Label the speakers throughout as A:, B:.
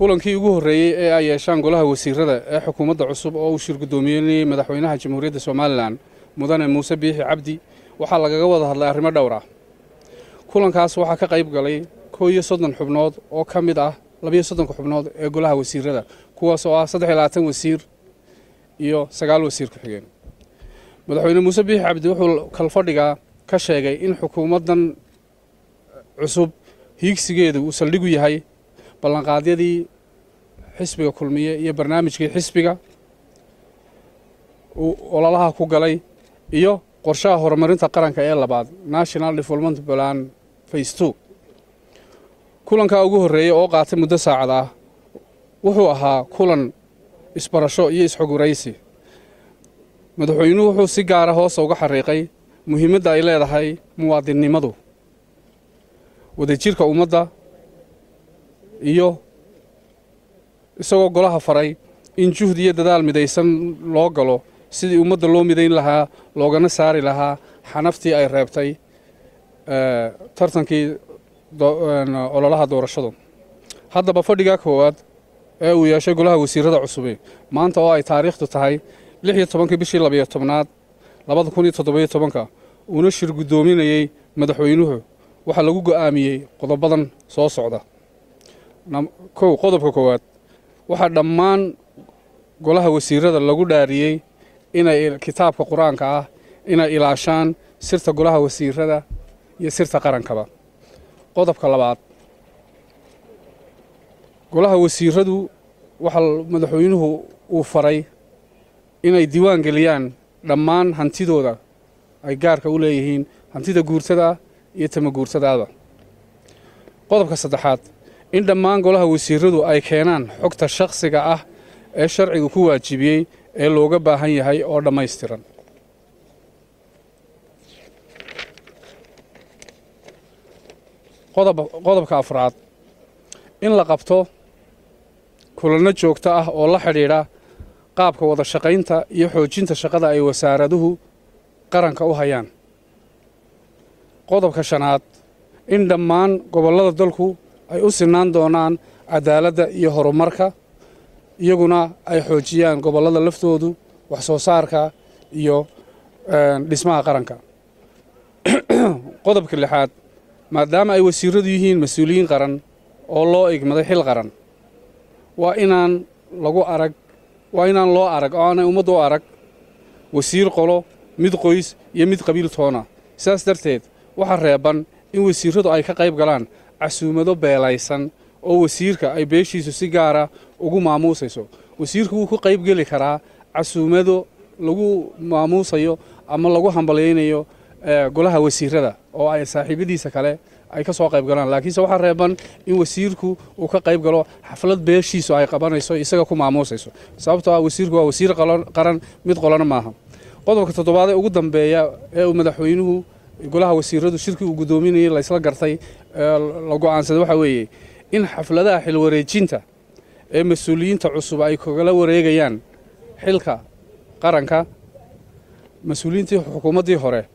A: kulankii ugu horeeyay ee ay yeeshaan golaha wasiirada ee xukuumadda cusub oo uu shir gudoomiyay madaxweynaha Jamhuuriyadda Soomaaliland mudane Muuse Biixi Cabdi waxaa lagaga wada hadlay arrimo dhowr ah. kulankaas waxaa ka qayb galay 31 xubnood oo ka mid ah 32 xubnood ee golaha wasiirada kuwaas oo ah 23 wasiir iyo 9 wasiir ku xigeen. madaxweyne Muuse Biixi Cabdi wuxuu kalfadhiga ka sheegay in xukuumaddan cusub hiigsigeedu uu saldhig u yahay ballanqaadyadii xisbiga kulmiye iyo barnaamijkii xisbiga ololaha ku galay iyo qorshaha horumarinta qaranka ee labaad National Development Plan Phase 2. kulanka ugu horeeyay oo qaatay muddo saacad ah wuxuu ahaa kulan isbarasho iyo isxoguraysi. madaxweynuhu wuxuu si gaar ah hoos uga xariiqay muhiimadda ay leedahay muwaadinimadu, wadajirka ummadda iyo isagoo golaha faray in juhdi iyo dadaal midaysan loo galo sidii ummadda loo midayn lahaa loogana saari lahaa xanaftii ay reebtay tartankii ololaha doorashadu. haddaba fadhiga koowaad ee uu yeeshay golaha wasiirada cusub maanta oo ay taariikhdu tahay 16 bishii 12aad 2017 uuna shir gudoominayay madaxweynuhu waxaa lagu go'aamiyay qodobadan soo socda. qodobka koowaad waxaa dhammaan golaha wasiirada lagu dhaariyay inay kitaabka quraanka ah inay ilaashaan sirta golaha wasiirada iyo sirta qarankaba. qodobka labaad golaha wasiiradu waxa madaxweynuhu uu faray inay diiwaan geliyaan dhammaan hantidooda ay gaarka u leeyihiin hantida guurtada iyo tamaguurtadaada. qodobka saddexaad in dhammaan golaha wasiiradu ay keenaan xogta shakhsiga ah ee sharcigu ku waajibiyay ee looga baahan yahay oo dhammaystiran. qodobka afraad in la qabto kulanno joogto ah oo la xidhiidha qaabka wada shaqaynta iyo xoojinta shaqada ay wasaaraduhu qaranka u hayaan. qodobka shanaad in dhammaan gobollada dalku ay u sinaan doonaan cadaaladda iyo horumarka iyaguna ay xoojiyaan gobollada laftoodu wax soo saarka iyo dhismaha qaranka. qodobka lixaad maadaama ay wasiiradu yihiin mas'uuliyiin qaran oo loo igmaday xil qaran waa inaan loo arag oo aanay ummaddu u arag wasiir qolo mid qoys iyo mid qabiil toona. sidaas darteed waxaa reeban in wasiiradu ay ka qayb galaan casuumado beelaysan oo wasiirka ay beeshiisu si gaara ugu maamuusayso. wasiirku wuu ku qayb geli karaa casuumado lagu maamuusayo ama lagu hambaleynayo golaha wasiirada oo ay saaxiibadiisa kale ay ka soo qayb galaan, laakiinse waxaa reeban in wasiirku uu ka qayb galo xaflad beeshiisu ay qabanayso isaga ku maamuusayso, sababtoo ah wasiirku waa wasiir qaran mid qolana maaha. qodobka toddobaad ee ugu dambeeya ee uu madaxweynuhu golaha wasiiradu shirkii uu gudoominayay la isla gartay la go'aansaday waxa weeye in xafladaha xil wareejinta ee mas'uuliyiinta cusub ay kagala wareegayaan xilka qaranka mas'uuliyiintii xukuumaddii hore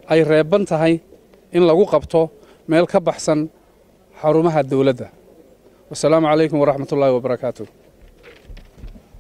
A: ay reeban tahay in lagu qabto meel ka baxsan xarumaha dawladda. wassalaamu calaykum waraxmatullaahi wabarakaatuh.